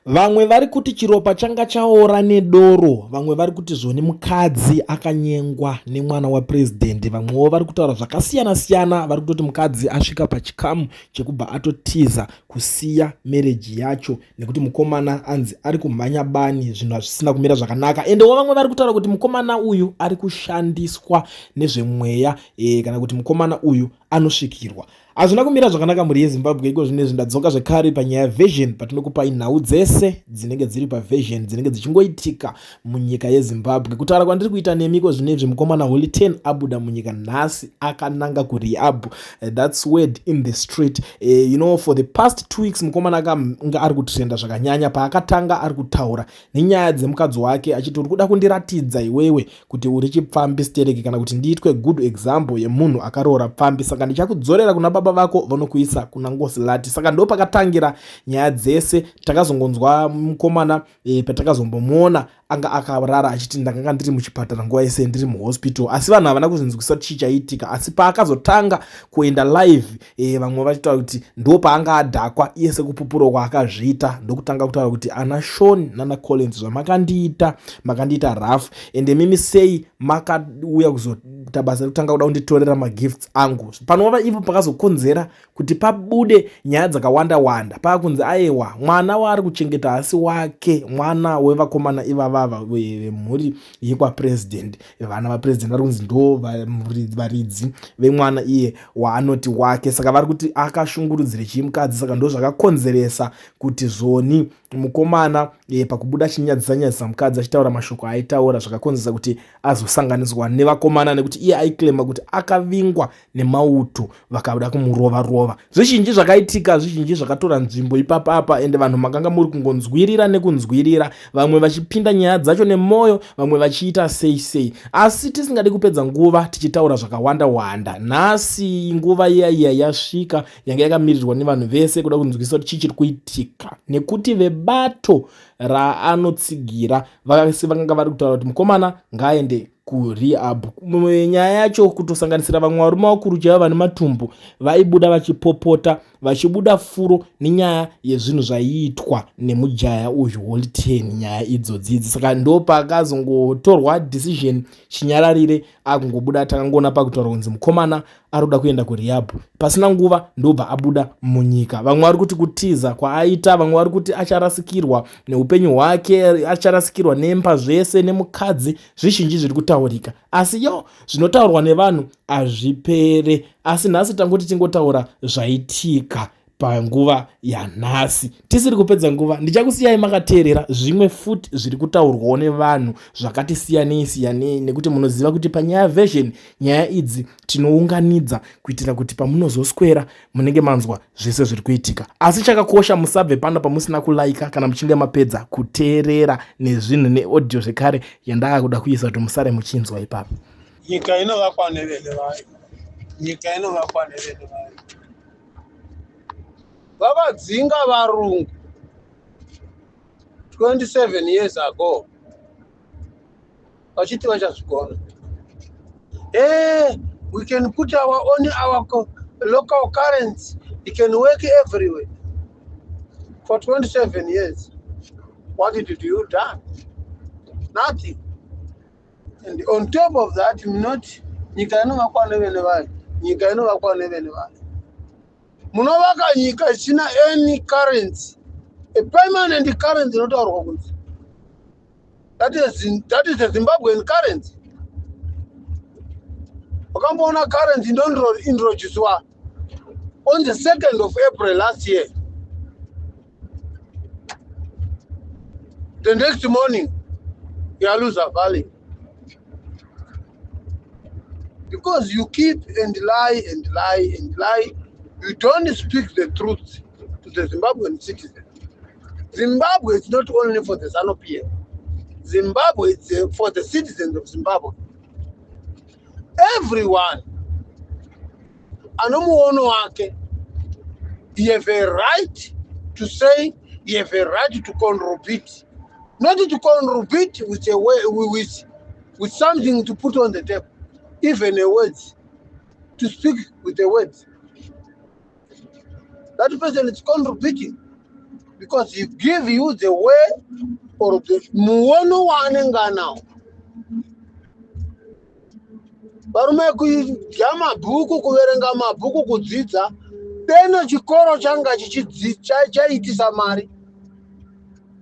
Vamwe vari kuti chiropa changa chaora nedoro, vamwe vari kuti zvoni mukadzi akanyengwa nemwana wapurezidendi, vamwewo vari kutaura zvakasiyana-siyana. Vari kutoti mukadzi asvika pachikamu chekubva atotiza kusiya mereji yacho nekuti mukomana anzi ari kumhanya bani, zvinhu hazvisina kumira zvakanaka. Endewo vamwe vari kutaura kuti mukomana uyu ari kushandiswa nezvemweya, kana kuti mukomana uyu anosvikirwa. Hazvina kumira zvakanaka mhuri yeZimbabwe. Iko zvinezvi ndadzoka zvekare panyaya yaVision, patinokupai nhau dzese dzinenge dziri paVision dzinenge dzichingoitika munyika yeZimbabwe. Kutaura kwandiri kuita nemiko zvinezvi, mukomana Holy 10 abuda munyika nhasi akananga kurehab. That's word in the street. For the past 2 weeks mukomana akanga ari kutrenda zvakanyanya paakatanga ari kutaura nenyaya dzemukadzi wake achiti uri kuda kundiratidza iwewe kuti uri chipfambi stereki, kana kuti ndiitwe good example yemunhu akaroora pfambi, saka ndichakudzorera kuna baba vako vanokuisa kuna Ngosilati. Saka ndo pakatangira nyaya dzese. Takazongonzwa mukomana patakazombomuona anga akarara achiti ndakanga ndiri muchipatara nguva yese ndiri muhospital, asi vanhu havana kuzvinzwisa chichaitika. Asi paakazotanga kuenda live, vamwe vachitaura kuti ndo paanga adhakwa iye sekupupuro kwaakazviita, ndokutanga kutaura kuti ana Sean nana Collins makandiita rough, ende mimi sei makauya kuzoita basa rekutanga kuda kunditorera magifts angu. Panova ipo pakazokonzera kuti pabude nyaya dzakawanda-wanda. Paakunzi aiwa mwana waari kuchengeta hasi wake, mwana wevakomana ivava vemhuri yekwapurezidendi. Vana vapurezidendi vari kunzi ndo varidzi vemwana iye waanoti wake. Saka vari kuti akashungurudzire chimukadzi. Saka ndo zvakakonzeresa kuti zvoni mukomana pakubuda chinyadzisa mukadzi achitaura mashoko aitaura, zvakakonzeresa kuti azosanganiswa nevakomana, nekuti iye aiklema kuti akavingwa nemauto vakada kumurova-rova. Zvizhinji zvakaitika, zvizhinji zvakatora nzvimbo ipapapa, ende vanhu makanga muri kungonzwirira nekunzwirira, vamwe vachipinda nyaya dzacho nemwoyo, vamwe vachiita sei. Asi tisingadi kupedza nguva tichitaura zvakawanda-wanda, nhasi nguva iya yasvika yanga yakamirirwa nevanhu vese kuda kunzwisisa kuti chichiri kuitika, nekuti vebato raanotsigira vakanga vari kutaura kuti mukomana ngaaende kurehab. Nyaya yacho kutosanganisira vamwe varume vakuru chaiva vane matumbu vaibuda vachipopota, vachibuda furo nenyaya yezvinhu zvaiitwa nemujaya uyu Holy 10, nyaya idzodzidzi. Saka ndo pakazongotorwa decision chinyararire, akungobuda takangoona pakutaura kunzi mukomana ari kuda kuenda kurehab. Pasina nguva ndobva abuda munyika. Vamwe vari kuti kutiza kwaaita, vamwe vari kuti acharasikirwa neupenyu hwake, acharasikirwa nemba zvese nemukadzi, zvizhinji zviri kutaurika. Asi zvinotaurwa nevanhu hazvipere. Asi nhasi tangoti tingotaura zvaitika panguva yanhasi. Tisiri kupedza nguva, ndichakusiyai makateerera zvimwe futi zviri kutaurwawo nevanhu zvakati siyanei, nekuti munoziva kuti panyaya yaVision nyaya idzi tinounganidza kuitira kuti pamunozoswera munenge manzwa zvese zviri kuitika. Asi chakakosha, musabve pano pamusina kulaika kana muchinge mapedza kuteerera nezvinhu neaudio zvekare yandakakuda kuisa kuti musare muchinzwa ipapo. Nyika inovakwa nevene vayo. Nyika inovakwa nevene vayo. Vakadzinga varungu 27 years ago. Vachiti vachazvigona. We can put our local currency. It can work everywhere. For 27 years. What did you done? Nothing. And on top of that, nyika inovakwa nevene vayo. Nyika inovakwa nevene vayo. Munovaka nyika isina any currency. A permanent currency inotaurwa kunzi. That is the Zimbabwean currency. Wakamboona currency introduced on the 2nd of April last year. The next morning, you lose a value. Because you keep and lie. You don't speak the truth to the Zimbabwean citizen. Zimbabwe is not only for the ZANU-PF. Zimbabwe is for the citizens of Zimbabwe. Everyone. Anomuono wake. You have a right to say, you have a right to contribute. Not to contribute with something to put on the table. Even a words. To speak with the words. That person is contributing. because he give you the way or the muono wanenga now. Varume kudya mabhuku, kuverenga mabhuku, kudzidza, deno chikoro changa chaitisa mari.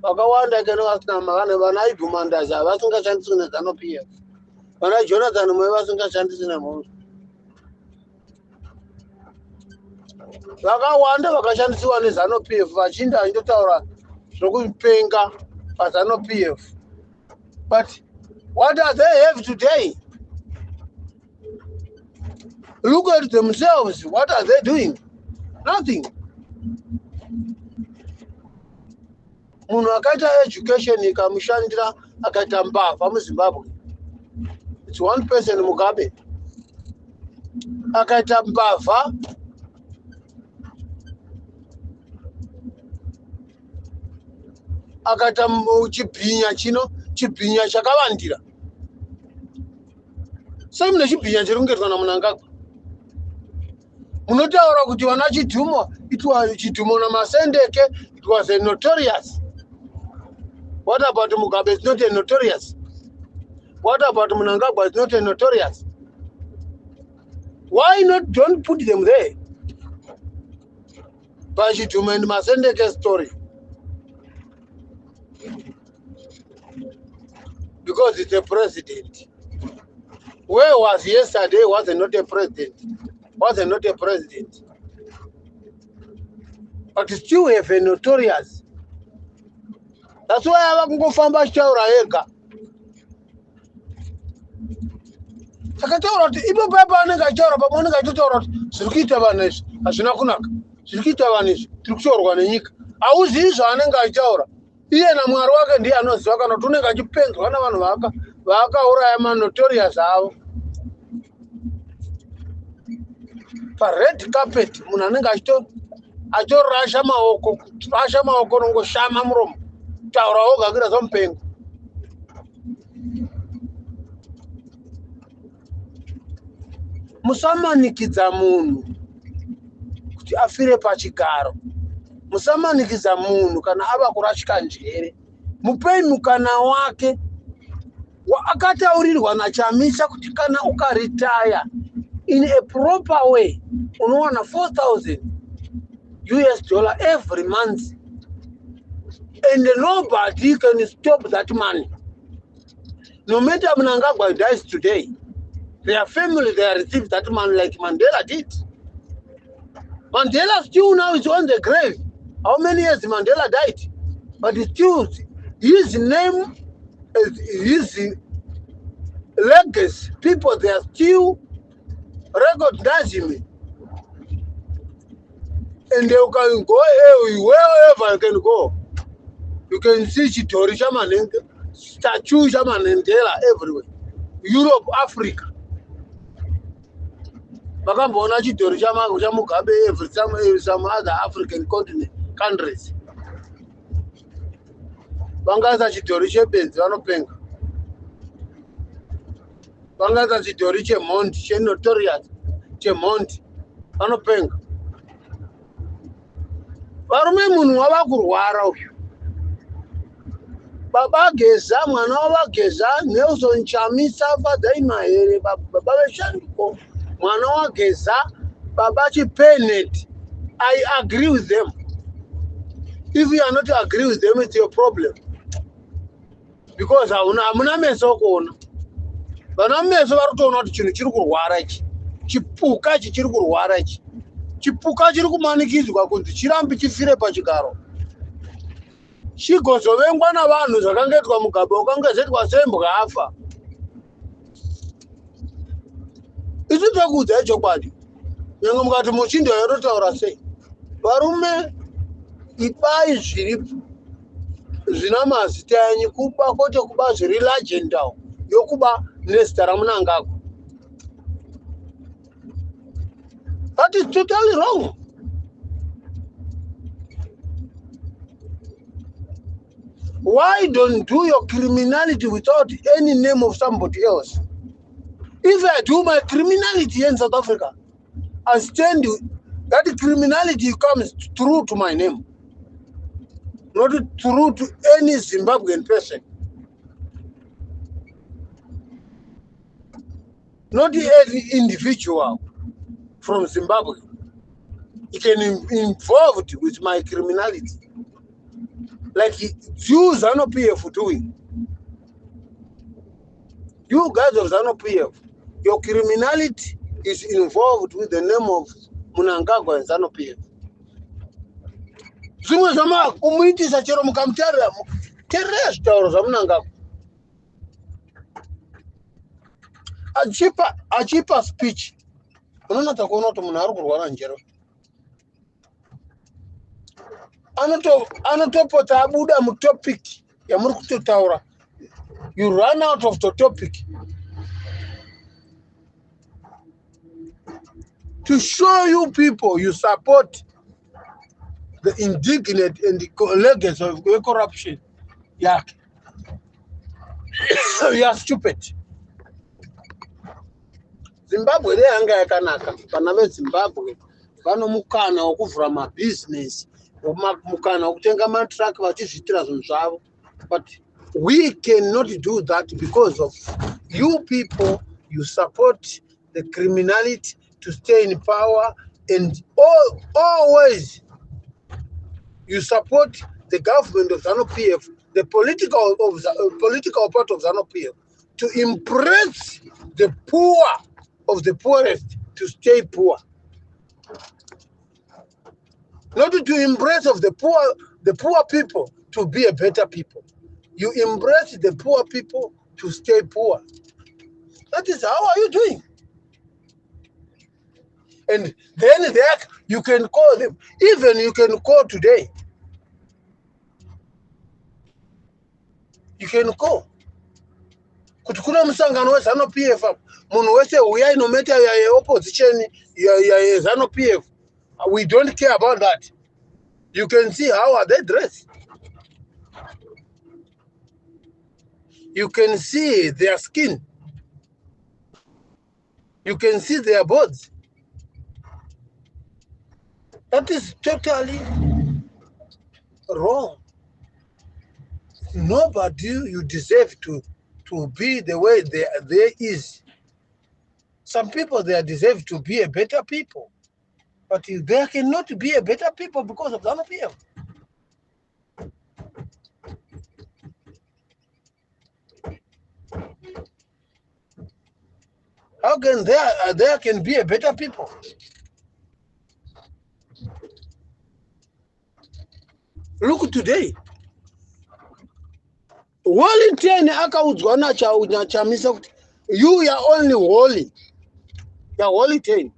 Vakawanda kene vasina mari, vana Ibhumandazi havasingachandiswi neZANU-PF. Vana Jonathan Moyo vasingachandiswi nemhunzi. Vakawanda vakashandisiwa neZANU-PF vachinda vachitotaura zvokupenga paZANU-PF. But what do they have today? Look at themselves. What are they doing? Nothing. Munhu akaita education ikamushandira akaita mbavha muZimbabwe. It's one person, Mugabe. Akaita mbavha akaita chibhinya chakavandira. Same nechibhinya chiri kungetwa naMnangagwa. Munotaura kuti vana Chidhumo, it was Chidhumo naMasendeke, it was a notorious. What about Mugabe? It's not a notorious. What about Mnangagwa? It's not a notorious. Why not? Don't put them there. But Chidhumo and Masendeke story. Because it's a president. Where was yesterday? Was not a president. Was not a president. But still have a notorious. That's why I have to go from Bashara. Sakataura, Ibo Papa Nagajara, but Monica Tutor, Sukita Vanish, Ashinakunak, Sukita Vanish, Truxor, I was this on Nagajara. Here I'm working, dear, no Sakana Tunaga, you paint one of Waka, or I am a notorious how. For red carpet, Munanagasto, I told Rashama Okongo Shamam room, Taura Oga, some pain. Musamanikiza munhu kuti afire pachigaro. Musamanikiza munhu kana ava kurashika njere. Mupei mukana wake akataurirwa naChamisa kuti kana ukaretire in a proper way unowana $4,000 every month, and nobody can stop that money. No matter Mnangagwa dies today, their family, they receive that money like Mandela did. Mandela still now is on the grave. How many years Mandela died? But still, his name, his legacy, people, they are still recognizing me. And they can go wherever you can go. You can see Chitori Shaman, statue Shaman Mandela everywhere. Europe, Africa. Bakambona Chitori Shaman, Mugabe, some other African continent countries. Bangaza Chitori Shepens, Vanopenga. Bangaza Chitori Chemont, Che Notorious, Chemont, Vanopenga. Varume munhu wavakurwara uyu. Baba Geza, mwana wavageza, Nelson Chamisa, Fadai Mahere, Baba Veshanduko, mwana wageza, Baba Chipenet. I agree with them. If you are not agree with them, it's your problem. Because hamuna meso kuona. Vana meso varikutoona kuti chinhu chiri kurwara ichi. Chipuka chiri kurwara ichi. Chipuka chiri kumanikidzwa kunzi chirambe chifire pachigaro. Chigozovengwa navanhu zvakangoitwa Mugabe ukangozetwa sembwa afa. Isu tokudza chokwadi. Nyange mukati muchindo yototaura sei. Varume ibai zviripo zvina mazita enyu kuba kwete kuba zviri legendary yokuba nezita raMnangagwa. That is totally wrong. Why don't do your criminality without any name of somebody else? If I do my criminality in South Africa, I stand that criminality comes through to my name. not through to any Zimbabwean person. Not any individual from Zimbabwe. It can involved with my criminality. Like you ZANU-PF doing. You guys of ZANU-PF, your criminality is involved with the name of Mnangagwa and ZANU-PF. Zimwe zama kumuitisa chero mukamutara teresa tauro za Mnangagwa. Achipa speech. Unaona takuona kuti munhu ari kurwara njero. Anotopota abuda mutopic yamuri kutotaura. You run out of the topic. To show you people you support the indignant and the legacy of corruption. Yeah. You are stupid. Zimbabwe hanga yakanaka. Pana Zimbabwe vano mukana wokuvhura mabusiness, mukana wokutenga matraki vachizviitira zvinhu zvavo. But we cannot do that because of you people. You support the criminality to stay in power, and always you support the government of ZANU-PF, the political part of ZANU-PF, to impress the poor of the poorest to stay poor. Not to embrace of the poor people to be a better people. You embrace the poor people to stay poor. That is how are you doing? And then you can call them. Even you can call today. You can call. Kuti kuna musangano we ZANU-PF, munhu wese uyai no matter ya opposition ya ZANU-PF. We don't care about that. You can see how are they dressed. You can see their skin. You can see their bodies. That is totally wrong. Nobody you deserve to be the way there is. Some people they deserve to be a better people, but they cannot be a better people because of ZANU-PF. How can there can be a better people? Look today. Wallington akaudzwa nachamisa kuti you are only holy. You are Wallington.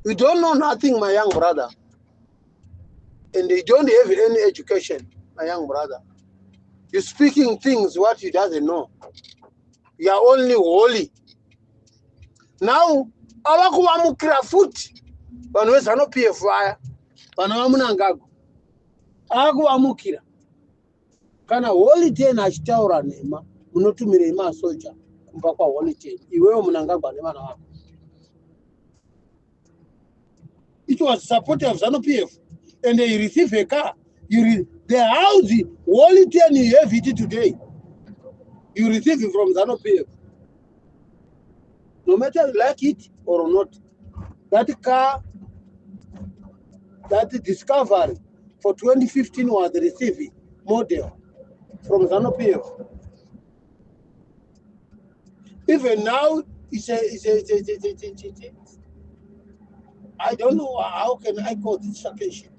You don't know nothing, my young brother. And you don't have any education, my young brother. You're speaking things what you doesn't know. You are only holy. Now, abakuwamukira futi vanhu veZANU-PF vaya, vanhu vaMnangagwa akuwamukira. Kana Wallington achitaura nhema, munotumirei masoja kumba kwa Wallington, iwewe Mnangagwa nevana vako. It was supporter of ZANU-PF, and they receive a car. The house Wallington you have it today, you receive it from ZANU-PF. No matter you like it or not, that car, that Discovery for 2015 was the receiving model from ZANU-PF. Even now, I don't know how can I call this occasion.